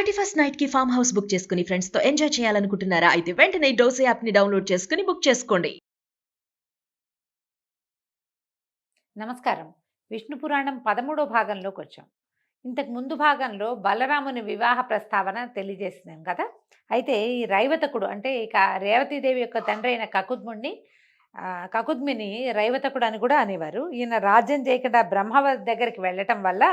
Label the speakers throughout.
Speaker 1: 31st night కి farm house book చేసుకుని friends తో ఎంజాయ్ చేయాలనుకుంటున్నారా? అయితే వెంటనే డోసే యాప్ ని డౌన్లోడ్ చేసుకుని బుక్ చేసుకోండి.
Speaker 2: నమస్కారం. విష్ణు పురాణం 13వ భాగంలోకి వచ్చాం. ఇంతకు ముందు భాగంలో బలరాముని వివాహ ప్రస్తావన తెలియజేసినాం కదా. అయితే ఈ రైవతకుడు అంటే ఇక రేవతీదేవి యొక్క తండ్రి అయిన కకుద్మిని రైవతకుడు అని కూడా అనేవారు. ఈయన రాజ్యం చేయకుండా బ్రహ్మ దగ్గరికి వెళ్ళటం వల్ల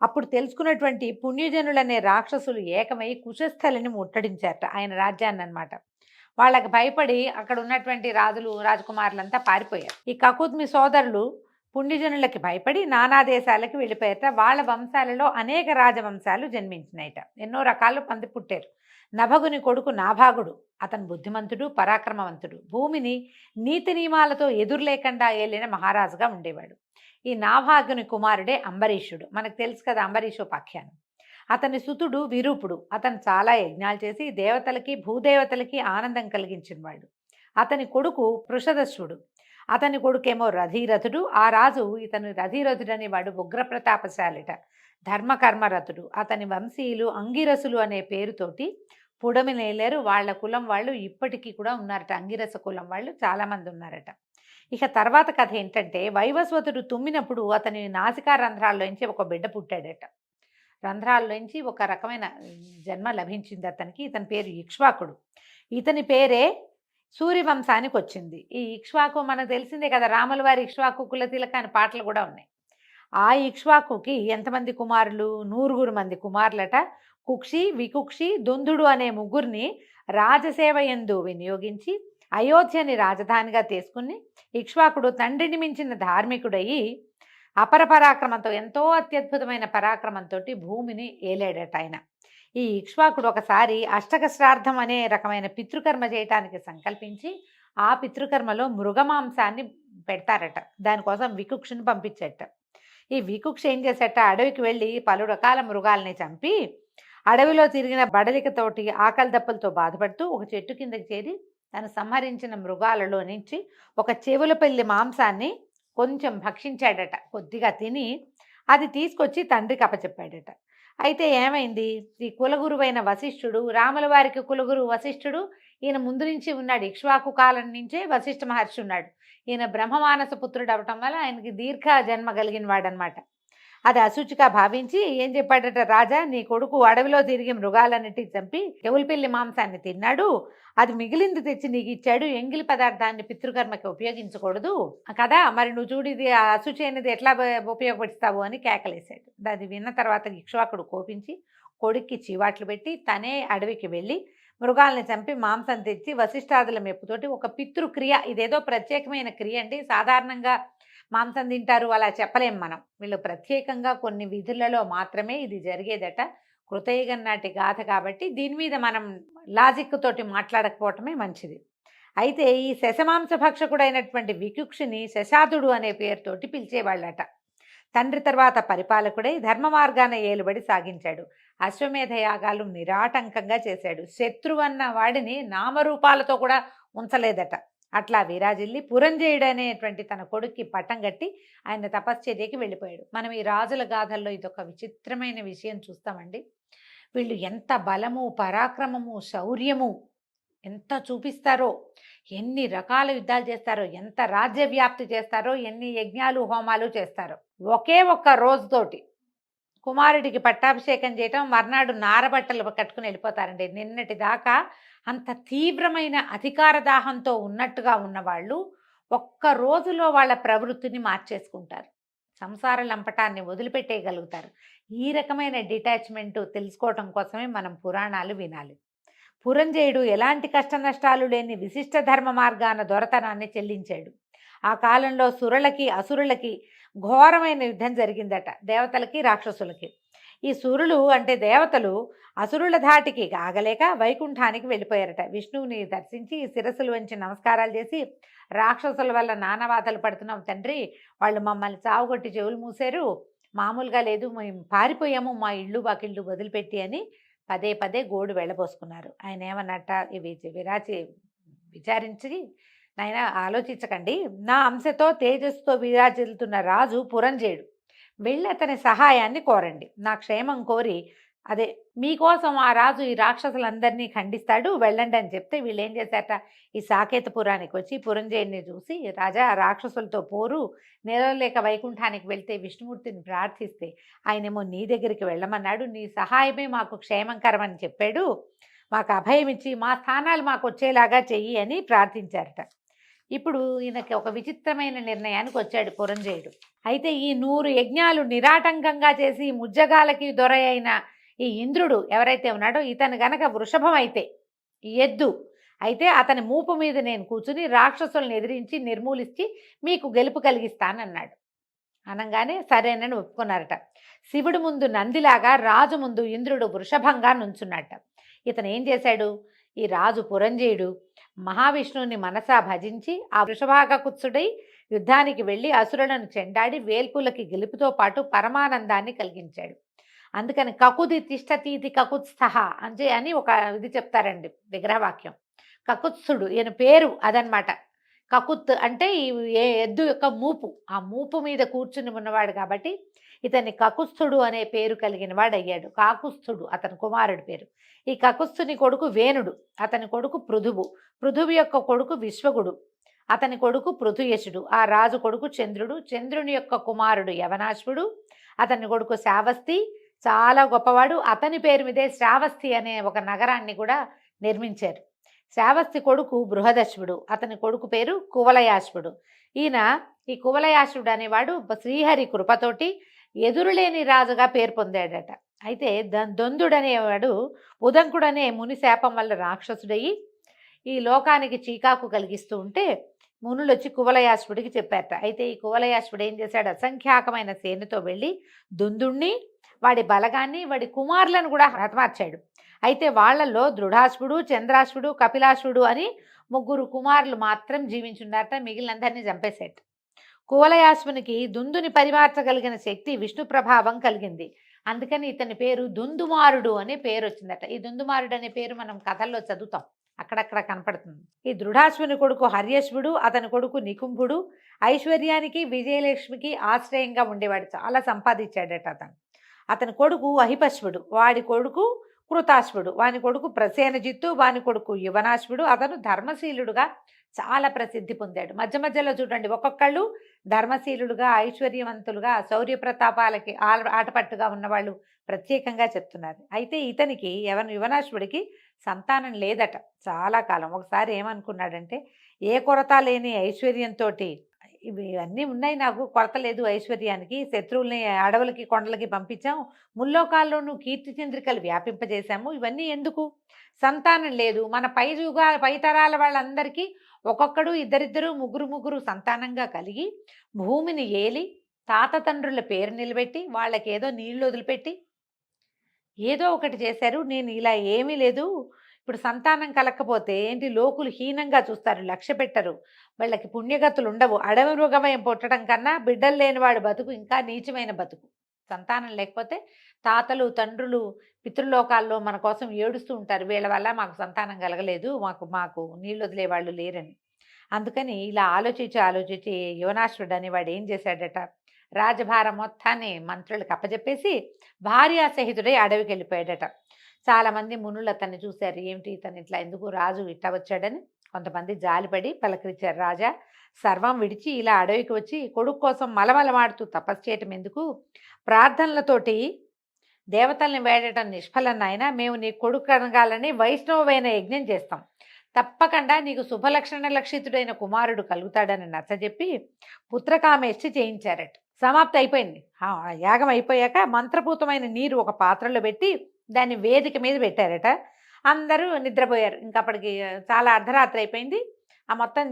Speaker 2: అప్పుడు తెలుసుకున్నటువంటి పుణ్యజనులనే రాక్షసులు ఏకమై కుశస్థలిని ముట్టడించారట ఆయన రాజ్యాన్ని అన్నమాట. వాళ్ళకి భయపడి అక్కడ ఉన్నటువంటి రాజులు రాజకుమారులంతా పారిపోయారు. ఈ కకుద్మి సోదరులు పుణ్యజనులకి భయపడి నానా దేశాలకు వెళ్ళిపోయారట. వాళ్ళ వంశాలలో అనేక రాజవంశాలు జన్మించినాయట. ఎన్నో రకాలు పంది పుట్టారు. నభగుని కొడుకు నాభాగుడు. అతను బుద్ధిమంతుడు, పరాక్రమవంతుడు, భూమిని నీతి నియమాలతో ఎదురు లేకుండా ఏలిన మహారాజుగా ఉండేవాడు. ఈ నాభాగుని కుమారుడే అంబరీషుడు. మనకు తెలుసు కదా అంబరీషోపాఖ్యానం. అతని సుతుడు విరూపుడు. అతను చాలా యజ్ఞాలు చేసి దేవతలకి భూదేవతలకి ఆనందం కలిగించినవాడు. అతని కొడుకు పృషదస్సుడు. అతని కొడుకేమో రథీరథుడు. ఆ రాజు ఇతను రథీరథుడు అనేవాడు ఉగ్రప్రతాపశాలిట, ధర్మకర్మరథుడు. అతని వంశీయులు అంగిరసులు అనే పేరుతోటి పుడమి నేలేరు. వాళ్ళ కులం వాళ్ళు ఇప్పటికీ కూడా ఉన్నారట. అంగిరస కులం వాళ్ళు చాలామంది ఉన్నారట. ఇక తర్వాత కథ ఏంటంటే, వైవస్వతుడు తుమ్మినప్పుడు అతని నాసికా రంధ్రాల్లోంచి ఒక బిడ్డ పుట్టాడట. రంధ్రాల్లోంచి ఒక రకమైన జన్మ లభించింది అతనికి. ఇతని పేరు ఇక్ష్వాకుడు. ఇతని పేరే సూర్యవంశానికి వచ్చింది. ఈ ఇక్ష్వాకు మనకు తెలిసిందే కదా, రాముల వారి ఇక్ష్వాకు కులతిలక అని పాటలు కూడా ఉన్నాయి. ఆ ఇక్ష్వాకుకి ఎంతమంది కుమారులు? 100 మంది కుమారులట. కుక్షి, వికుక్షి, దుందుడు అనే ముగ్గురిని రాజసేవ యందు వినియోగించి అయోధ్యని రాజధానిగా తీసుకుని ఇక్ష్వాకుడు తండ్రిని మించిన ధార్మికుడయి అపర పరాక్రమంతో, ఎంతో అత్యద్భుతమైన పరాక్రమంతో భూమిని ఏలేడట ఆయన. ఈ ఇక్ష్వాకుడు ఒకసారి అష్టక శ్రార్థం అనే రకమైన పితృకర్మ చేయటానికి సంకల్పించి ఆ పితృకర్మలో మృగమాంసాన్ని పెడతారట. దానికోసం వికుక్షుని పంపించట. ఈ వికుక్ష ఏం చేసేట, అడవికి వెళ్ళి పలు రకాల మృగాల్ని చంపి అడవిలో తిరిగిన బడలికతోటి ఆకలి దప్పులతో బాధపడుతూ ఒక చెట్టు కిందకి చేరి తను సంహరించిన మృగాలలో నుంచి ఒక చెవులపల్లి మాంసాన్ని కొంచెం భక్షించాడట. కొద్దిగా తిని అది తీసుకొచ్చి తండ్రికి అప్పచెప్పాడట. అయితే ఏమైంది, ఈ కులగురువైన వశిష్ఠుడు, రాముల వారికి కులగురు వశిష్ఠుడు, ఈయన ముందు నుంచి ఉన్నాడు. ఇక్ష్వాకు కాలం నుంచే వశిష్ఠ మహర్షి ఉన్నాడు. ఈయన బ్రహ్మమానస పుత్రుడు అవటం వల్ల ఆయనకి దీర్ఘ జన్మ కలిగిన వాడనమాట. అది అశుచిగా భావించి ఏం చెప్పాడట, రాజా నీ కొడుకు అడవిలో తిరిగి మృగాలన్నిటికి చంపి చెవులపిల్లి మాంసాన్ని తిన్నాడు, అది మిగిలింది తెచ్చి నీకు ఇచ్చాడు, ఎంగిలి పదార్థాన్ని పితృకర్మకి ఉపయోగించకూడదు కదా, మరి నువ్వు చూడు ఇది అశుచి అనేది ఎట్లా ఉపయోగపడుస్తావు అని కేకలేశాడు. అది విన్న తర్వాత ఇక్ష్వాకుడు కోపించి కొడుక్కి చీవాట్లు పెట్టి తనే అడవికి వెళ్ళి మృగాల్ని చంపి మాంసం తెచ్చి వశిష్ఠాదుల మెప్పుతోటి ఒక పితృక్రియ, ఇదేదో ప్రత్యేకమైన క్రియ అండి. సాధారణంగా మాంసం తింటారు అలా చెప్పలేం మనం. వీళ్ళు ప్రత్యేకంగా కొన్ని విధులలో మాత్రమే ఇది జరిగేదట. కృతయుగం నాటి గాథ కాబట్టి దీని మీద మనం లాజిక్ తోటి మాట్లాడకపోవటమే మంచిది. అయితే ఈ శశమాంస భక్షకుడైనటువంటి వికుక్షుని శశాదుడు అనే పేరుతోటి పిలిచేవాళ్ళట. తండ్రి తర్వాత పరిపాలకుడై ధర్మ మార్గాన ఏలుబడి సాగించాడు. అశ్వమేధ యాగాలు నిరాటంకంగా చేశాడు. శత్రువన్న వాడిని నామరూపాలతో కూడా ఉంచలేదట. అట్లా విరాజిల్లి పురంజయుడు అనేటువంటి తన కొడుక్కి పట్టం కట్టి ఆయన తపశ్చర్యకి వెళ్ళిపోయాడు. మనం ఈ రాజుల గాథల్లో ఇదొక విచిత్రమైన విషయం చూస్తామండి. వీళ్ళు ఎంత బలము, పరాక్రమము, శౌర్యము ఎంత చూపిస్తారో, ఎన్ని రకాల యుద్ధాలు చేస్తారో, ఎంత రాజ్య వ్యాప్తి చేస్తారో, ఎన్ని యజ్ఞాలు హోమాలు చేస్తారో. ఒకే ఒక్క రోజుతోటి కుమారుడికి పట్టాభిషేకం చేయటం, మర్నాడు నారబట్టలు కట్టుకుని వెళ్ళిపోతారండి. నిన్నటి దాకా అంత తీవ్రమైన అధికార దాహంతో ఉన్నట్టుగా ఉన్నవాళ్ళు ఒక్క రోజులో వాళ్ళ ప్రవృత్తిని మార్చేసుకుంటారు. సంసార లంపటాన్ని వదిలిపెట్టేయగలుగుతారు. ఈ రకమైన డిటాచ్మెంట్ తెలుసుకోవటం కోసమే మనం పురాణాలు వినాలి. పురంజయుడు ఎలాంటి కష్ట నష్టాలు లేని విశిష్ట ధర్మ మార్గాన దొరతనాన్ని చెల్లించాడు. ఆ కాలంలో సురులకి అసురులకి ఘోరమైన యుద్ధం జరిగిందట, దేవతలకి రాక్షసులకి. ఈ సురులు అంటే దేవతలు అసురుల ధాటికి ఆగలేక వైకుంఠానికి వెళ్ళిపోయారట. విష్ణువుని దర్శించి శిరస్సులు వంచి నమస్కారాలు చేసి, రాక్షసుల వల్ల నానాబాధలు పడుతున్నాం తండ్రి, వాళ్ళు మమ్మల్ని చావుగొట్టి చెవులు మూసారు, మామూలుగా లేదు, మేము పారిపోయాము మా ఇళ్ళు వాకిళ్ళు వదిలిపెట్టి అని పదే పదే గోడు వెళ్ళబోసుకున్నారు. ఆయన ఏమన్నట్ట, ఇవి విచారించి, నాయన ఆలోచించకండి, నా అంశతో తేజస్సుతో విరాజిల్లుతున్న రాజు పురంజయుడు, వెళ్ళి అతని సహాయాన్ని కోరండి. నా క్షేమం కోరి అదే మీకోసం ఆ రాజు ఈ రాక్షసులందరినీ ఖండిస్తాడు, వెళ్ళండి అని చెప్తే వీళ్ళు ఏం చేశారట, ఈ సాకేతపురానికి వచ్చి పురంజయుడిని చూసి, రాజా రాక్షసులతో పోరు, నిలవలేక వైకుంఠానికి వెళ్తే విష్ణుమూర్తిని ప్రార్థిస్తే ఆయనేమో నీ దగ్గరికి వెళ్ళమన్నాడు, నీ సహాయమే మాకు క్షేమంకరం అని చెప్పాడు, మాకు అభయం ఇచ్చి మా స్థానాలు మాకు వచ్చేలాగా చెయ్యి అని ప్రార్థించారట. ఇప్పుడు ఈయనకి ఒక విచిత్రమైన నిర్ణయానికి వచ్చాడు పురంజయుడు. అయితే ఈ 100 యజ్ఞాలు నిరాటంకంగా చేసి ముజ్జగాలకి దొర అయిన ఈ ఇంద్రుడు ఎవరైతే ఉన్నాడో ఇతను గనక వృషభం అయితే, ఈ ఎద్దు అయితే అతని మూపు మీద నేను కూర్చుని రాక్షసులను ఎదిరించి నిర్మూలించి మీకు గెలుపు కలిగిస్తానన్నాడు. అనగానే సరేనని ఒప్పుకున్నారట. శివుడు ముందు నందిలాగా, రాజు ముందు ఇంద్రుడు వృషభంగా నుంచున్నట్ట. ఇతను ఏం చేశాడు, ఈ రాజు పురంజయుడు మహావిష్ణువుని మనసా భజించి ఆ వృషభాగకుత్సుడై యుద్ధానికి వెళ్ళి అసురులను చెండాడి వేల్పులకి గెలుపుతో పాటు పరమానందాన్ని కలిగించాడు. అందుకని కకుది తిష్టతీతి కకుత్స్థ అని ఒక ఇది చెప్తారండి విగ్రహవాక్యం. కకుత్సుడు ఈయన పేరు అదనమాట. కకుత్ అంటే ఈ ఎద్దు యొక్క మూపు, ఆ మూపు మీద కూర్చుని ఉన్నవాడు కాబట్టి ఇతన్ని కకుస్థుడు అనే పేరు కలిగిన వాడు అయ్యాడు. కాకుస్థుడు అతని కుమారుడి పేరు. ఈ కకుస్థుని కొడుకు వేణుడు, అతని కొడుకు పృథువు, పృథువు యొక్క కొడుకు విశ్వగుడు, అతని కొడుకు పృథుయశుడు, ఆ రాజు కొడుకు చంద్రుడు, చంద్రుని యొక్క కుమారుడు యవనాశ్వుడు, అతని కొడుకు శ్రావస్తి, చాలా గొప్పవాడు. అతని పేరు మీదే శ్రావస్తి అనే ఒక నగరాన్ని కూడా నిర్మించారు. శ్రావస్తి కొడుకు బృహదశ్వుడు, అతని కొడుకు పేరు కువలయాశ్వుడు. ఈ కువలయాశ్వుడు అనేవాడు శ్రీహరి కృపతోటి ఎదురులేని రాజుగా పేరు పొందాడట. అయితే దొందుడు అనేవాడు ఉదంకుడు అనే ముని శాపం వల్ల రాక్షసుడయ్యి ఈ లోకానికి చీకాకు కలిగిస్తూ ఉంటే మునులు వచ్చి కువలయాశ్వుడికి చెప్పారట. అయితే ఈ కువలయాశ్వుడు ఏం చేశాడు, అసంఖ్యాకమైన సేనతో వెళ్ళి దుందుణ్ణి, వాడి బలగాన్ని, వాడి కుమారులను కూడా హతమార్చాడు. అయితే వాళ్లలో దృఢాశ్వుడు, చంద్రాశ్వుడు, కపిలాశ్వుడు అని 3 కుమారులు మాత్రం జీవించున్నారట, మిగిలినందరినీ చంపేశాడు. కువలయాశ్వునికి దుందుని పరిమార్చగలిగిన శక్తి విష్ణు ప్రభావం కలిగింది. అందుకని ఇతని పేరు దుందుమారుడు అనే పేరు వచ్చిందట. ఈ దుందుమారుడు అనే పేరు మనం కథల్లో చదువుతాం, అక్కడక్కడ కనపడుతుంది. ఈ దృఢాశ్వుని కొడుకు హర్యశ్వుడు, అతని కొడుకు నికుంభుడు ఐశ్వర్యానికి విజయలక్ష్మికి ఆశ్రయంగా ఉండేవాడు, చాలా సంపాదించాడట అతను. అతని కొడుకు అహిపశ్వుడు, వాడి కొడుకు కృతాశ్వుడు, వాని కొడుకు ప్రసేనజిత్తు, వాని కొడుకు యువనాశ్వుడు. అతను ధర్మశీలుడుగా చాలా ప్రసిద్ధి పొందాడు. మధ్య మధ్యలో చూడండి ఒక్కొక్కళ్ళు ధర్మశీలుడుగా, ఐశ్వర్యవంతులుగా, శౌర్య ప్రతాపాలకి ఆటపట్టుగా ఉన్నవాళ్ళు ప్రత్యేకంగా చెప్తున్నారు. అయితే ఇతనికి యువనాశ్వుడికి సంతానం లేదట చాలా కాలం. ఒకసారి ఏమనుకున్నాడంటే, ఏ కొరత లేని ఐశ్వర్యంతో ఇవి అన్నీ ఉన్నాయి, నాకు కొరత లేదు ఐశ్వర్యానికి, శత్రువుల్ని అడవులకి కొండలకి పంపించాం, ముల్లోకాల్లోనూ కీర్తి చంద్రికలు వ్యాపింపజేశాము, ఇవన్నీ ఎందుకు, సంతానం లేదు, మన పై తరాల వాళ్ళందరికీ ఒక్కొక్కడు ఇద్దరిద్దరు ముగ్గురు సంతానంగా కలిగి భూమిని ఏలి తాత తండ్రుల పేరు నిలబెట్టి వాళ్ళకేదో నీళ్లు వదిలిపెట్టి ఏదో ఒకటి చేశారు, నేను ఇలా ఏమీ లేదు, ఇప్పుడు సంతానం కలకపోతే ఏంటి లోకులు హీనంగా చూస్తారు, లక్ష్య పెట్టరు, వాళ్ళకి పుణ్యగతులు ఉండవు, అడవి మృగమయం పుట్టడం కన్నా బిడ్డలు లేనివాడు బతుకు ఇంకా నీచమైన బతుకు. సంతానం లేకపోతే తాతలు తండ్రులు పితృలోకాల్లో మన కోసం ఏడుస్తూ ఉంటారు, వీళ్ళ వల్ల మాకు సంతానం కలగలేదు, మాకు నీళ్ళు వదిలేవాళ్ళు లేరని. అందుకని ఇలా ఆలోచించి యువనాశ్వుడు అనేవాడు ఏం చేశాడట, రాజభారం మొత్తాన్ని మంత్రులకు అప్పచెప్పేసి భార్యాసహితుడై అడవికి వెళ్ళిపోయాడట. చాలామంది మునులు అతన్ని చూశారు, ఏమిటి ఇతను ఇట్లా ఎందుకు రాజు ఇట్లా వచ్చాడని. కొంతమంది జాలిపడి పలకరించారు, రాజా సర్వం విడిచి ఇలా అడవికి వచ్చి కొడుకు కోసం మలమలమాడుతూ తపస్సు చేయటం ఎందుకు, ప్రార్థనలతోటి దేవతల్ని వేడటం నిష్ఫలం నాయన, మేము నీ కొడుకు కనగాలని వైష్ణవమైన యజ్ఞం చేస్తాం, తప్పకుండా నీకు శుభలక్షణ లక్షితుడైన కుమారుడు కలుగుతాడని నచ్చజెప్పి పుత్రకామేష్టి చేయించారట. సమాప్తి అయిపోయింది. యాగం అయిపోయాక మంత్రపూతమైన నీరు ఒక పాత్రలో పెట్టి దాన్ని వేదిక మీద పెట్టారట. అందరూ నిద్రపోయారు. ఇంకప్పటికి చాలా అర్ధరాత్రి అయిపోయింది. ఆ మొత్తం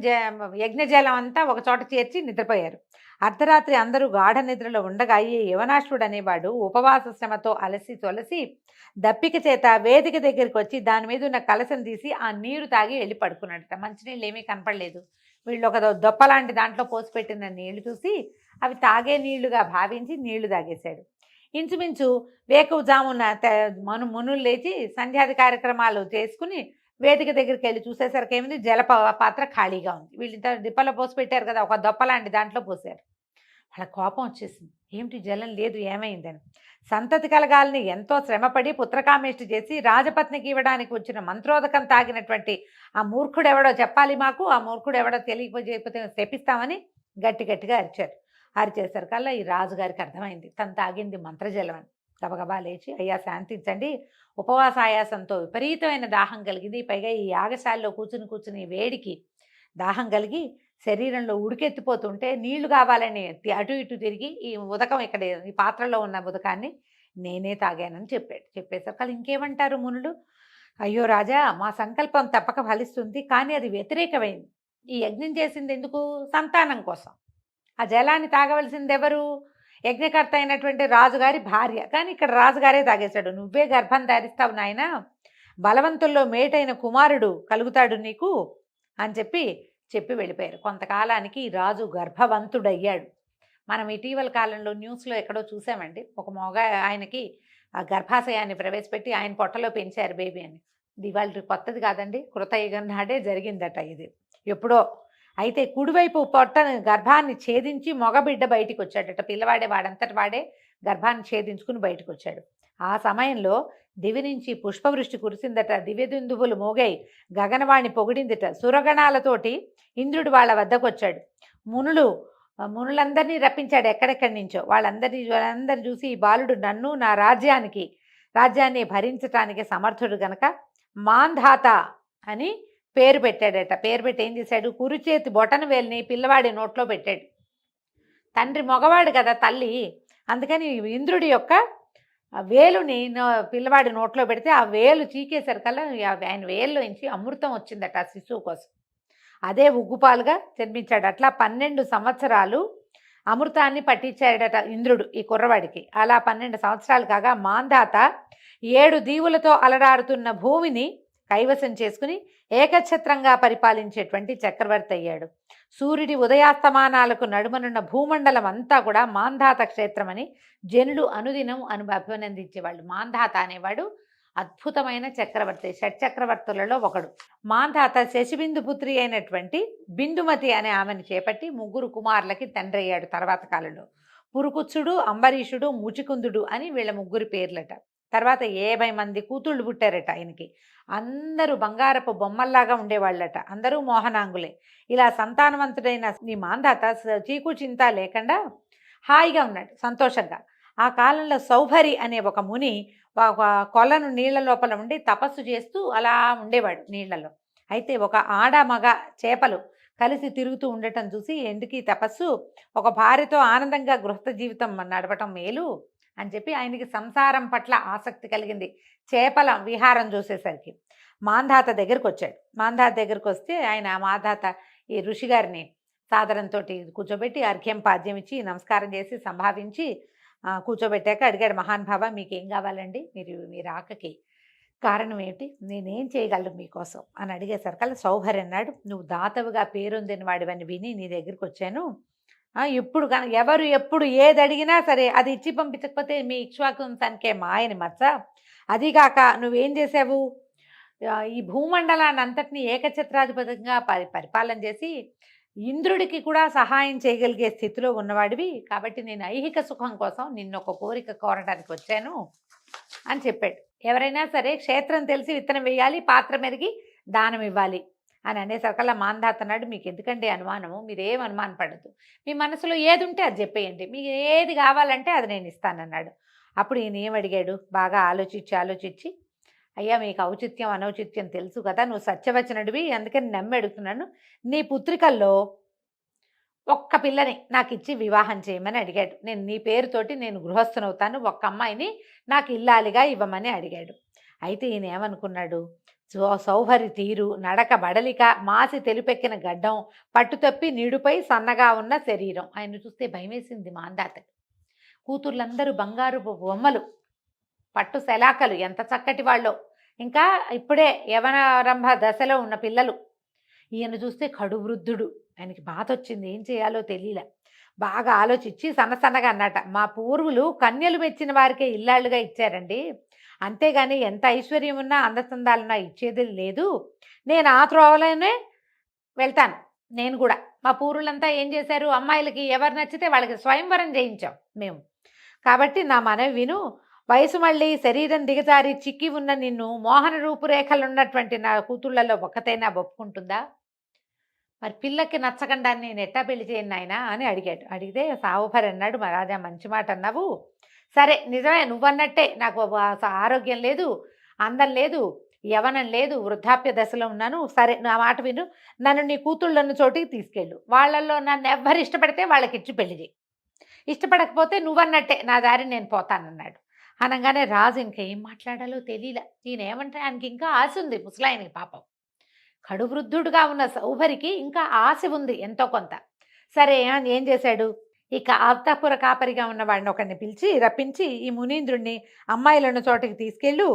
Speaker 2: యజ్ఞజలం అంతా ఒక చోట చేర్చి నిద్రపోయారు. అర్ధరాత్రి అందరూ గాఢ నిద్రలో ఉండగా ఈ యువనాశ్వుడు అనేవాడు ఉపవాస శ్రమతో అలసి తొలసి దప్పిక చేత వేదిక దగ్గరికి వచ్చి దాని మీద ఉన్న కలశం తీసి ఆ నీరు తాగి వెళ్ళి పడుకున్నాడట. మంచినీళ్ళు ఏమీ కనపడలేదు. వీళ్ళు ఒక దొప్పలాంటి దాంట్లో పోసి పెట్టిన నీళ్లు చూసి అవి తాగే నీళ్లుగా భావించి నీళ్లు తాగేశాడు. ఇంచుమించు వేకువజామున మునులు లేచి సంధ్యాది కార్యక్రమాలు చేసుకుని వేదిక దగ్గరికి వెళ్ళి చూసేసరికి ఏమింది, పాత్ర ఖాళీగా ఉంది. వీళ్ళిద్దరు దిప్పలో పోసి పెట్టారు కదా, ఒక దొప్పలాంటి దాంట్లో పోసారు. వాళ్ళ కోపం వచ్చేసింది. ఏమిటి జలం లేదు ఏమైందని. సంతతి కలగాలని ఎంతో శ్రమపడి పుత్రకామేష్టి చేసి రాజపత్నికి ఇవ్వడానికి వచ్చిన మంత్రోదకం తాగినటువంటి ఆ మూర్ఖుడెవడో చెప్పాలి మాకు, ఆ మూర్ఖుడెవడో తెలియకపోతే శపిస్తామని గట్టి గట్టిగా అరిచారు. అరిచేసరికల్లా ఈ రాజుగారికి అర్థమైంది తను తాగింది మంత్రజలం అని. గబగబా లేచి అయ్యా శాంతించండి, ఉపవాస ఆయాసంతో విపరీతమైన దాహం కలిగింది, పైగా ఈ యాగశాలలో కూర్చుని వేడికి దాహం కలిగి శరీరంలో ఉడికెత్తిపోతుంటే నీళ్లు కావాలని అటు ఇటు తిరిగి ఈ ఉదకం ఇక్కడ ఈ పాత్రలో ఉన్న ఉదకాన్ని నేనే తాగానని చెప్పాడు. చెప్పేసరికి ఇంకేమంటారు మునులు, అయ్యో రాజా, మా సంకల్పం తప్పక ఫలిస్తుంది, కానీ అది వ్యతిరేకమైంది. ఈ యజ్ఞం చేసింది ఎందుకు? సంతానం కోసం. ఆ జలాన్ని తాగవలసింది ఎవరు? యజ్ఞకర్త అయినటువంటి రాజుగారి భార్య. కానీ ఇక్కడ రాజుగారే తాగేశాడు. నువ్వే గర్భం ధరిస్తావు నాయన, బలవంతుల్లో మేటైన కుమారుడు కలుగుతాడు నీకు అని చెప్పి వెళ్ళిపోయారు. కొంతకాలానికి ఈ రాజు గర్భవంతుడయ్యాడు. మనం ఇటీవల కాలంలో న్యూస్లో ఎక్కడో చూసామండి, ఒక మగ ఆయనకి ఆ గర్భాశయాన్ని ప్రవేశపెట్టి ఆయన పొట్టలో పెంచారు బేబీ అని. ఇది వాళ్ళకి కొత్తది కాదండి, కృతయుగం నాడే జరిగిందట ఇది ఎప్పుడో. అయితే కుడివైపు గర్భాన్ని ఛేదించి మగబిడ్డ బయటికి వచ్చాడట. పిల్లవాడే వాడంతటి వాడే గర్భాన్ని ఛేదించుకుని బయటకు వచ్చాడు. ఆ సమయంలో దివి నుంచి పుష్పవృష్టి కురిసిందట, దివ్యదుందువులు మోగాయి, గగనవాణి పొగిడిందిట. సురగణాలతోటి ఇంద్రుడు వాళ్ళ వద్దకు వచ్చాడు. మునులందరినీ రప్పించాడు ఎక్కడెక్కడి నుంచో. వాళ్ళందరినీ చూసి ఈ బాలుడు నన్ను నా రాజ్యాన్ని భరించటానికి సమర్థుడు గనక మాంధాత అని పేరు పెట్టాడట. పేరు పెట్టి ఏం చేశాడు, కురుచేతి బొటన వేలిని పిల్లవాడి నోట్లో పెట్టాడు. తండ్రి మగవాడు కదా తల్లి, అందుకని ఇంద్రుడి యొక్క వేలుని పిల్లవాడి నోట్లో పెడితే ఆ వేలు చీకేసరికల్లా ఆయన వేలులోంచి అమృతం వచ్చిందట ఆ శిశువు కోసం. అదే ఉగ్గుపాలుగా జన్మించాడు. అట్లా 12 సంవత్సరాలు అమృతాన్ని పట్టించాడట ఇంద్రుడు ఈ కుర్రవాడికి. అలా 12 సంవత్సరాలు కాగా మాంధాత 7 దీవులతో అలరారుతున్న భూమిని కైవసం చేసుకుని ఏకఛత్రంగా పరిపాలించేటువంటి చక్రవర్తి అయ్యాడు. సూర్యుడి ఉదయాస్తమానాలకు నడుమనున్న భూమండలం అంతా కూడా మాంధాత క్షేత్రమని జనులు అనుదినం అభినందించేవాళ్ళు. మాంధాత అనేవాడు అద్భుతమైన చక్రవర్తి, షట్చక్రవర్తులలో ఒకడు. మాంధాత శశిబిందు పుత్రి అయినటువంటి బిందుమతి అనే ఆమెను చేపట్టి 3 కుమారులకి తండ్రి అయ్యాడు. తర్వాత కాలంలో పురుకుత్సుడు, అంబరీషుడు, ముచికుందుడు అని వీళ్ళ 3 పేర్లట. తర్వాత 50 మంది కూతుళ్ళు పుట్టారట ఆయనకి. అందరూ బంగారపు బొమ్మల్లాగా ఉండేవాళ్ళట, అందరూ మోహనాంగులే. ఇలా సంతానవంతుడైన ఈ మాంధాత చీకు చింత లేకుండా హాయిగా ఉన్నాడు, సంతోషంగా. ఆ కాలంలో సౌభరి అనే ఒక ముని ఒక కొలను నీళ్ల లోపల ఉండి తపస్సు చేస్తూ అలా ఉండేవాడు నీళ్లలో. అయితే ఒక ఆడ మగ చేపలు కలిసి తిరుగుతూ ఉండటం చూసి, ఎందుకు ఈ తపస్సు, ఒక భార్యతో ఆనందంగా గృహస్థ జీవితం నడపటం మేలు అని చెప్పి ఆయనకి సంసారం పట్ల ఆసక్తి కలిగింది. చేపల విహారం చూసేసరికి మాంధాత దగ్గరికి వచ్చాడు. మాంధాత దగ్గరికి వస్తే ఆయన మాంధాత ఈ ఋషిగారిని సాదరంతో కూర్చోబెట్టి అర్ఘ్యం పాద్యం ఇచ్చి నమస్కారం చేసి సంభావించి కూర్చోబెట్టాక అడిగాడు, మహానుభావ మీకేం కావాలండి, మీ రాకకి కారణం ఏమిటి, నేనేం చేయగలను మీకోసం అని అడిగేసరికల్లా సౌభరి అన్నాడు, నువ్వు దాతవుగా పేరొందిన వాడివని విని నీ దగ్గరికి వచ్చాను. ఇప్పుడు ఎవరు ఎప్పుడు ఏది అడిగినా సరే అది ఇచ్చి పంపించకపోతే మీ ఇక్ష్వాకువంశానికే మాయని మచ్చ. అదిగాక నువ్వేం చేసావు, ఈ భూమండలాన్ని అంతటినీ ఏకఛత్రాధిపతిగా పరిపాలన చేసి ఇంద్రుడికి కూడా సహాయం చేయగలిగే స్థితిలో ఉన్నవాడివి. కాబట్టి నేను ఐహిక సుఖం కోసం నిన్ను ఒక కోరిక కోరడానికి వచ్చాను అని చెప్పాడు. ఎవరైనా సరే క్షేత్రం తెలిసి విత్తనం వేయాలి, పాత్ర మెరిగి దానం ఇవ్వాలి అని అనేసరికల్లా మాంధాత అన్నాడు, మీకు ఎందుకండి అనుమానము, మీరేం అనుమానం పడద్దు, మీ మనసులో ఏది ఉంటే అది చెప్పేయండి, మీకు ఏది కావాలంటే అది నేను ఇస్తానన్నాడు. అప్పుడు ఈయన ఏమడిగాడు, బాగా ఆలోచించి అయ్యా మీకు ఔచిత్యం అనౌచిత్యం తెలుసు కదా, నువ్వు సత్యవచనుడివి, అందుకని నమ్మి అడుగుతున్నాను, నీ పుత్రికల్లో ఒక్క పిల్లని నాకు ఇచ్చి వివాహం చేయమని అడిగాడు. నేను నీ పేరుతోటి నేను గృహస్థునవుతాను, ఒక్క అమ్మాయిని నాకు ఇల్లాలిగా ఇవ్వమని అడిగాడు. అయితే ఈయన ఏమనుకున్నాడు, సౌభరి తీరు, నడక బడలిక, మాసి తెలుపెక్కిన గడ్డం, పట్టుతప్పి నీడుపై సన్నగా ఉన్న శరీరం, ఆయన చూస్తే భయమేసింది మాంధాతకి. కూతుర్లందరూ బంగారు బొమ్మలు, పట్టు శలాకలు, ఎంత చక్కటి వాళ్ళో, ఇంకా ఇప్పుడే యవనారంభ దశలో ఉన్న పిల్లలు. ఈయన చూస్తే కడు వృద్ధుడు. ఆయనకి బాధ వచ్చింది, ఏం చేయాలో తెలియలే. బాగా ఆలోచించి సన్నసన్నగా అన్నట, మా పూర్వులు కన్యలు మెచ్చిన వారికే ఇల్లాళ్ళుగా ఇచ్చారండి, అంతేగాని ఎంత ఐశ్వర్యం ఉన్నా అందచందాలున్నా ఇచ్చేది లేదు, నేను ఆ త్రోవలోనే వెళ్తాను, నేను కూడా మా పూర్వులంతా ఏం చేశారు, అమ్మాయిలకి ఎవరు నచ్చితే వాళ్ళకి స్వయంవరం చేయించాం మేము. కాబట్టి నా మనవి విను. వయసు మళ్ళీ శరీరం దిగజారి చిక్కి ఉన్న నిన్ను మోహన రూపురేఖలున్నటువంటి నా కూతుళ్లలో ఒక్కతైనా ఒప్పుకుంటుందా? మరి పిల్లకి నచ్చకుండా నేను ఎట్టా పెళ్లి చేయను నాయనా అని అడిగాడు. అడిగితే సావుభరి అన్నాడు, మా రాజా మంచి మాట అన్నావు. సరే నిజమే నువ్వన్నట్టే, నాకు ఆరోగ్యం లేదు, అందం లేదు, యవనం లేదు, వృద్ధాప్య దశలో ఉన్నాను. సరే నా మాట విను, నన్ను నీ కూతుళ్ళన్న చోటికి తీసుకెళ్ళు. వాళ్ళల్లో నన్ను ఎవ్వరు ఇష్టపడితే వాళ్ళకిచ్చి పెళ్లి చేయి. ఇష్టపడకపోతే నువ్వన్నట్టే నా దారి నేను పోతానన్నాడు. అనగానే రాజు ఇంకా ఏం మాట్లాడాలో తెలియలే. ఈయనేమంటే ఆయనకి ఇంకా ఆశ ఉంది ముసలాయనకి పాపం. కడువృద్ధుడుగా ఉన్న సౌభరికి ఇంకా ఆశ ఉంది ఎంతో కొంత. సరే ఏం చేశాడు, ఇక అంతఃపుర కాపరిగా ఉన్న వాడిని ఒకరిని పిలిచి రప్పించి ఈ మునీంద్రుణ్ణి అమ్మాయిలున్న చోటకి తీసుకెళ్ళు.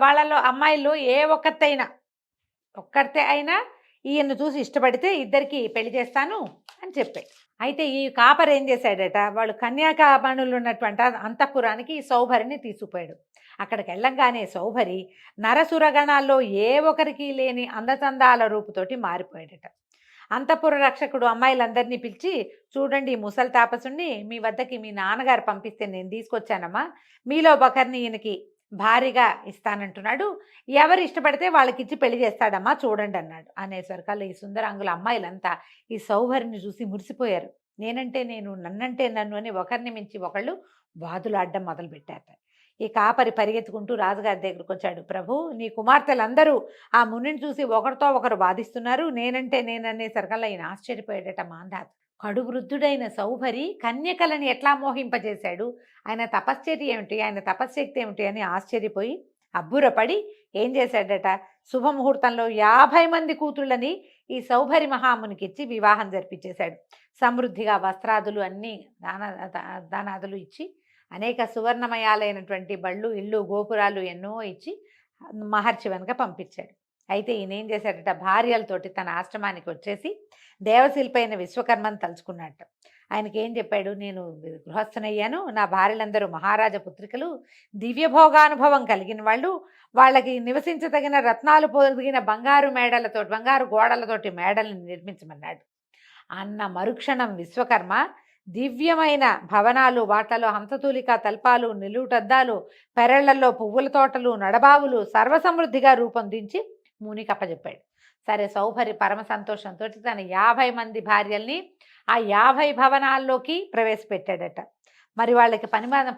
Speaker 2: వాళ్ళలో అమ్మాయిల్లో ఏ ఒక్కరితే అయినా ఈయన్ను చూసి ఇష్టపడితే ఇద్దరికి పెళ్లి చేస్తాను అని చెప్పాడు. అయితే ఈ కాపరి ఏం చేశాడట, వాళ్ళు కన్యాకామణులు ఉన్నటువంటి అంతఃపురానికి ఈ సౌభరిని తీసుకుపోయాడు. అక్కడికి వెళ్ళంగానే సౌభరి నరసురగణాల్లో ఏ ఒక్కరికి లేని అందచందాల రూపుతోటి మారిపోయాడట. అంతఃపుర రక్షకుడు అమ్మాయిలందరినీ పిలిచి, చూడండి ఈ ముసలి తాపసుని మీ వద్దకి మీ నాన్నగారు పంపిస్తే నేను తీసుకొచ్చానమ్మా, మీలో ఒకరిని ఈయనకి భారీగా ఇస్తానంటున్నాడు, ఎవరు ఇష్టపడితే వాళ్ళకిచ్చి పెళ్లి చేస్తాడమ్మా చూడండి అన్నాడు. అనేసరికల్లా ఈ సుందరాంగుల అమ్మాయిలంతా ఈ సౌభరిని చూసి మురిసిపోయారు. నేనంటే నేను, నన్నంటే నన్ను అని ఒకరిని మించి ఒకళ్ళు వాదులాడడం మొదలుపెట్టారు. ఈ కాపరి పరిగెత్తుకుంటూ రాజుగారి దగ్గరకు వచ్చాడు. ప్రభు, నీ కుమార్తెలందరూ ఆ మునిని చూసి ఒకరితో ఒకరు వాదిస్తున్నారు, నేనంటే నేననేసరికల్లా ఈయన ఆశ్చర్యపోయాడట మాంధాత. కడువృద్ధుడైన సౌభరి కన్యకలని ఎట్లా మోహింపజేశాడు, ఆయన తపశ్చర్య ఏమిటి, ఆయన తపశ్శక్తి ఏమిటి అని ఆశ్చర్యపోయి అబ్బురపడి ఏం చేశాడట, శుభముహూర్తంలో 50 మంది కూతుళ్ళని ఈ సౌభరి మహామునికిచ్చి వివాహం జరిపించేశాడు. సమృద్ధిగా వస్త్రాదులు అన్నీ దానాదులు ఇచ్చి అనేక సువర్ణమయాలైనటువంటి బళ్ళు, ఇళ్ళు, గోపురాలు ఎన్నో ఇచ్చి మహర్షి వెనక పంపించాడు. అయితే ఈయన ఏం చేశాడట, భార్యలతోటి తన ఆశ్రమానికి వచ్చేసి దేవశిల్పైన విశ్వకర్మను తలుచుకున్నట్టు. ఆయనకి ఏం చెప్పాడు, నేను గృహస్థనయ్యాను, నా భార్యలందరూ మహారాజ పుత్రికలు, దివ్యభోగానుభవం కలిగిన వాళ్ళు, వాళ్ళకి నివసించదగిన రత్నాలు పొదిగిన బంగారు గోడలతోటి మేడల్ని నిర్మించమన్నాడు. అన్న మరుక్షణం విశ్వకర్మ దివ్యమైన భవనాలు, వాట్లలో హంసతూలిక తల్పాలు, నిలువుటద్దాలు, పెరళ్లలో పువ్వుల తోటలు, నడబావులు సర్వసమృద్ధిగా రూపొందించి మునికి అప్పచెప్పాడు. సరే సౌభరి పరమ సంతోషంతో తన 50 మంది భార్యల్ని ఆ 50 భవనాల్లోకి ప్రవేశపెట్టాడట. మరి వాళ్ళకి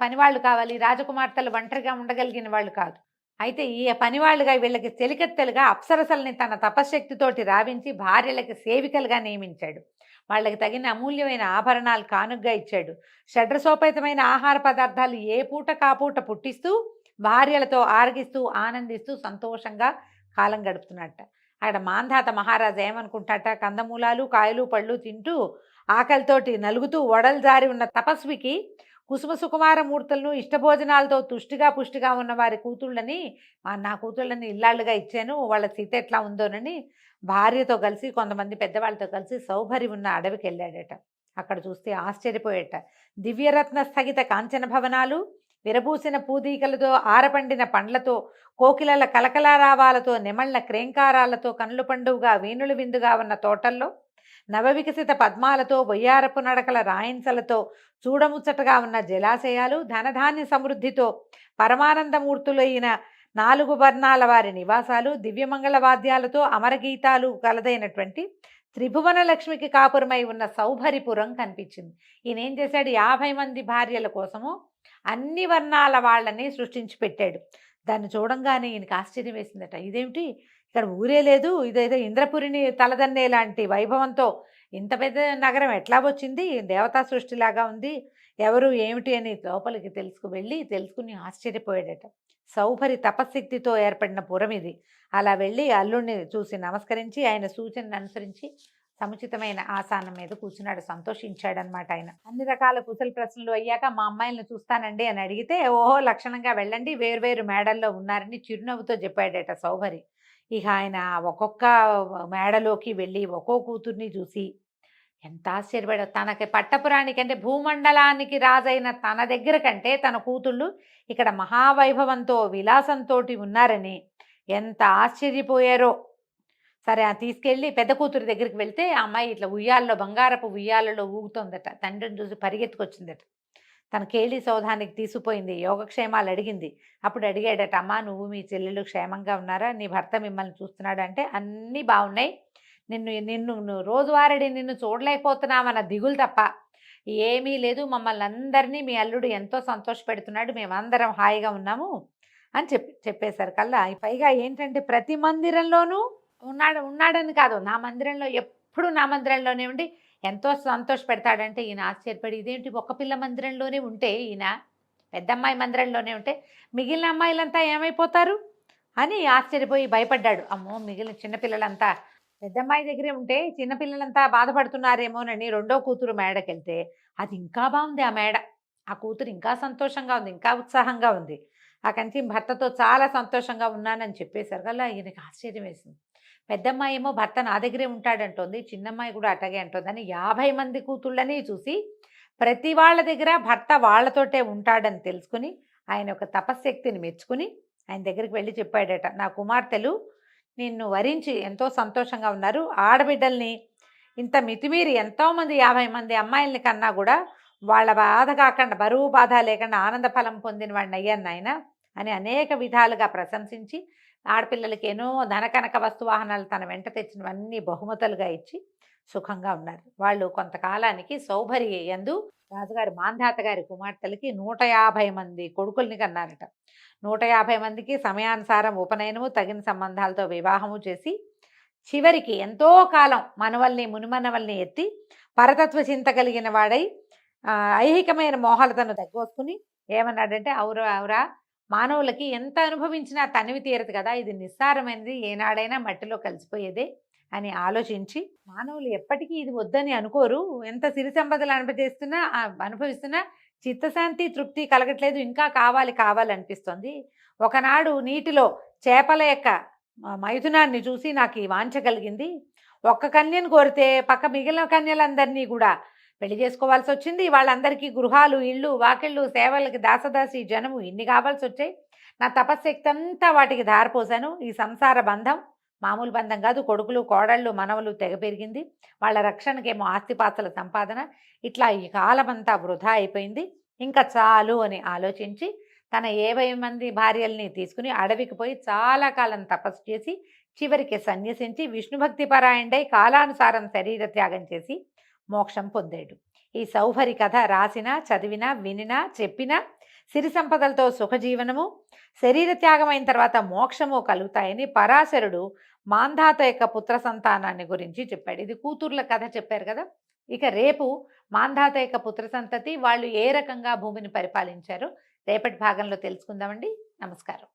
Speaker 2: పనివాళ్ళు కావాలి, రాజకుమార్తెలు ఒంటరిగా ఉండగలిగిన వాళ్ళు కాదు. అయితే ఈ పనివాళ్ళుగా వీళ్ళకి చెలికెత్తెలుగా అప్సరసల్ని తన తపశ్శక్తితోటి రావించి భార్యలకి సేవికలుగా నియమించాడు. వాళ్ళకి తగిన అమూల్యమైన ఆభరణాలు కానుగ్గా ఇచ్చాడు. షడ్రసోపేతమైన ఆహార పదార్థాలు ఏ పూట కాపూట పుట్టిస్తూ భార్యలతో ఆరగిస్తూ ఆనందిస్తూ సంతోషంగా కాలం గడుపుతున్నట్ట. అక్కడ మాంధాత మహారాజు ఏమనుకుంటాట, కందమూలాలు కాయలు పళ్ళు తింటూ ఆకలితోటి నలుగుతూ ఒడలు జారి ఉన్న తపస్వికి కుసుమ సుకుమార మూర్తులను ఇష్టభోజనాలతో పుష్టిగా ఉన్న వారి కూతుళ్ళని, నా కూతుళ్ళని ఇల్లాళ్ళుగా ఇచ్చాను, వాళ్ళ స్థితి ఎట్లా ఉందోనని భార్యతో కలిసి కొంతమంది పెద్దవాళ్ళతో కలిసి సౌభరి ఉన్న అడవికి వెళ్ళాడట. అక్కడ చూస్తే ఆశ్చర్యపోయేట. దివ్యరత్న స్థగిత కాంచన భవనాలు, విరబూసిన పూదీకలతో, ఆరపండిన పండ్లతో, కోకిలల కలకలారావాలతో, నెమళ్ల క్రేంకారాలతో, కనులు పండువుగా వీణులు విందుగా ఉన్న తోటల్లో, నవవికసిత పద్మాలతో, బొయ్యారపు నడకల రాయించలతో, చూడముచ్చటగా ఉన్న జలాశయాలు, ధనధాన్య సమృద్ధితో పరమానందమూర్తులైన 4 వర్ణాల వారి నివాసాలు, దివ్యమంగళ వాద్యాలతో అమరగీతాలు కలదైనటువంటి త్రిభువన లక్ష్మికి కాపురమై ఉన్న సౌభరిపురం కనిపించింది. ఈయన ఏం చేశాడు, 50 మంది భార్యల కోసము అన్ని వర్ణాల వాళ్ళని సృష్టించి పెట్టాడు. దాన్ని చూడంగానే ఈయనకి ఆశ్చర్యం వేసిందట. ఇదేమిటి, ఇక్కడ ఊరే లేదు, ఇదేదో ఇంద్రపురిని తలదన్నే లాంటి వైభవంతో ఇంత పెద్ద నగరం ఎట్లా వచ్చింది, దేవతా సృష్టిలాగా ఉంది, ఎవరు ఏమిటి అని లోపలికి తెలుసుకుని ఆశ్చర్యపోయాడట. సౌభరి తపశక్తితో ఏర్పడిన పురం ఇది. అలా వెళ్ళి అల్లుడిని చూసి నమస్కరించి ఆయన సూచనను అనుసరించి సముచితమైన ఆసనం మీద కూర్చున్నాడు. సంతోషించాడనమాట ఆయన. అన్ని రకాల కుశల ప్రశ్నలు అయ్యాక మా అమ్మాయిలను చూస్తానండి అని అడిగితే, ఓహో లక్షణంగా వెళ్ళండి, వేర్వేరు మేడల్లో ఉన్నారని చిరునవ్వుతో చెప్పాడట సౌభరి. ఇక ఆయన ఒక్కొక్క మేడలోకి వెళ్ళి ఒక్కో కూతుర్ని చూసి ఎంత ఆశ్చర్యపడ, తనకి పట్టపురానికంటే భూమండలానికి రాజైన తన దగ్గర కంటే తన కూతుళ్ళు ఇక్కడ మహావైభవంతో విలాసంతో ఉన్నారని ఎంత ఆశ్చర్యపోయారో. సరే తీసుకెళ్ళి పెద్ద కూతురు దగ్గరికి వెళ్తే ఆ అమ్మాయి ఇట్లా ఉయ్యాల్లో బంగారపు ఉయ్యాలలో ఊగుతోందట. తండ్రిని చూసి పరిగెత్తుకొచ్చిందట. తన కేళి సౌధానికి తీసుకుపోయింది. యోగక్షేమాలు అడిగింది. అప్పుడు అడిగాడట, అమ్మా నువ్వు మీ చెల్లెలు క్షేమంగా ఉన్నారా? నీ భర్త మిమ్మల్ని చూస్తున్నాడు అంటే అన్నీ బాగున్నాయి. నిన్ను నిన్ను నువ్వు రోజువారీ నిన్ను చూడలేకపోతున్నామన్న దిగులు తప్ప ఏమీ లేదు. మమ్మల్ని అందరినీ మీ అల్లుడు ఎంతో సంతోషపెడుతున్నాడు. మేమందరం హాయిగా ఉన్నాము అని చెప్పేసరికల్లా పైగా ఏంటంటే ప్రతి మందిరంలోనూ ఉన్నాడని కాదు, నా మందిరంలో ఎప్పుడు నా మందిరంలోనే ఉండి ఎంతో సంతోషపెడతాడంటే ఈయన ఆశ్చర్యపడి, ఇదేంటి ఒక్క పిల్ల మందిరంలోనే ఉంటే ఈయన పెద్దమ్మాయి మందిరంలోనే ఉంటే మిగిలిన అమ్మాయిలంతా ఏమైపోతారు అని ఆశ్చర్యపోయి భయపడ్డాడు. అమ్మో మిగిలిన చిన్నపిల్లలంతా పెద్దమ్మాయి దగ్గరే ఉంటే చిన్నపిల్లలంతా బాధపడుతున్నారేమోనని రెండో కూతురు మేడకెళ్తే అది ఇంకా బాగుంది. ఆ మేడ, ఆ కూతురు ఇంకా సంతోషంగా ఉంది, ఇంకా ఉత్సాహంగా ఉంది. ఆ కంచి భర్తతో చాలా సంతోషంగా ఉన్నానని చెప్పేసరికి అలా ఈయనకి ఆశ్చర్యం వేసింది. పెద్దమ్మాయి ఏమో భర్త నా దగ్గరే ఉంటాడంటోంది, చిన్నమ్మాయి కూడా అట్టగే అంటోందని 50 మంది కూతుళ్ళని చూసి ప్రతి వాళ్ళ దగ్గర భర్త వాళ్ళతోటే ఉంటాడని తెలుసుకుని ఆయన ఒక తపశ్శక్తిని మెచ్చుకుని ఆయన దగ్గరికి వెళ్ళి చెప్పాడట, నా కుమార్తెలు నిన్ను వరించి ఎంతో సంతోషంగా ఉన్నారు. ఆడబిడ్డల్ని ఇంత మితిమీరి ఎంతోమంది 50 మంది అమ్మాయిల్ని కన్నా కూడా వాళ్ళ బాధ కాకుండా, బరువు బాధ లేకుండా ఆనంద ఫలం పొందిన వాడిని అయ్యాను నాయన అని అనేక విధాలుగా ప్రశంసించి ఆడపిల్లలకి ఎన్నో ధనకనక వస్తువాహనాలు తన వెంట తెచ్చినవన్నీ బహుమతులుగా ఇచ్చి సుఖంగా ఉన్నారు. వాళ్ళు కొంతకాలానికి సౌభరి యందు రాజుగారి మాంధాత గారి కుమార్తెలకి 150 మంది కొడుకుల్ని కన్నారట. 150 మందికి సమయానుసారం ఉపనయనము, తగిన సంబంధాలతో వివాహము చేసి చివరికి ఎంతో కాలం మనవల్ని మునిమనవల్ని ఎత్తి పరతత్వ చింత కలిగిన వాడై ఐహికమైన మోహాలతను తగ్గోసుకుని ఏమన్నాడంటే, అవురా అవురా మానవులకి ఎంత అనుభవించినా తనివి తీరదు కదా, ఇది నిస్సారమైనది, ఏనాడైనా మట్టిలో కలిసిపోయేదే అని ఆలోచించి మానవులు ఎప్పటికీ ఇది వద్దని అనుకోరు. ఎంత సిరి సంపదలు అనుభవిస్తున్నా చిత్తశాంతి తృప్తి కలగట్లేదు, ఇంకా కావాలి కావాలనిపిస్తుంది. ఒకనాడు నీటిలో చేపల యొక్క మైథునాన్ని చూసి నాకు ఈ వాంఛ కలిగింది. ఒక్క కన్యను కోరితే పక్క మిగిలిన కన్యలందరినీ కూడా పెళ్లి చేసుకోవాల్సి వచ్చింది. వాళ్ళందరికీ గృహాలు, ఇళ్ళు, వాకిళ్ళు, సేవలకి దాసదాసి జనము ఇన్ని కావాల్సి వచ్చాయి. నా తపశ్శక్తి అంతా వాటికి ధారపోసాను. ఈ సంసార బంధం మామూలు బంధం కాదు. కొడుకులు, కోడళ్ళు, మనవలు తెగ పెరిగింది. వాళ్ళ రక్షణకేమో ఆస్తిపాస్తుల సంపాదన. ఇట్లా ఈ కాలమంతా వృధా అయిపోయింది. ఇంకా చాలు అని ఆలోచించి తన 50 మంది భార్యల్ని తీసుకుని అడవికి పోయి చాలా కాలం తపస్సు చేసి చివరికి సన్యసించి విష్ణుభక్తి పరాయణుడై కాలానుసారం శరీర త్యాగం చేసి మోక్షం పొందాడు. ఈ సౌభరి కథ రాసినా, చదివినా, వినినా, చెప్పినా సిరి సంపదలతో సుఖజీవనము, శరీర త్యాగమైన తర్వాత మోక్షము కలుగుతాయని పరాశరుడు మాంధాత యొక్క పుత్ర సంతానాన్ని గురించి చెప్పాడు. ఇది కూతుర్ల కథ చెప్పారు కదా. ఇక రేపు మాంధాత యొక్క పుత్ర సంతతి వాళ్ళు ఏ రకంగా భూమిని పరిపాలించారో రేపటి భాగంలో తెలుసుకుందామండి. నమస్కారం.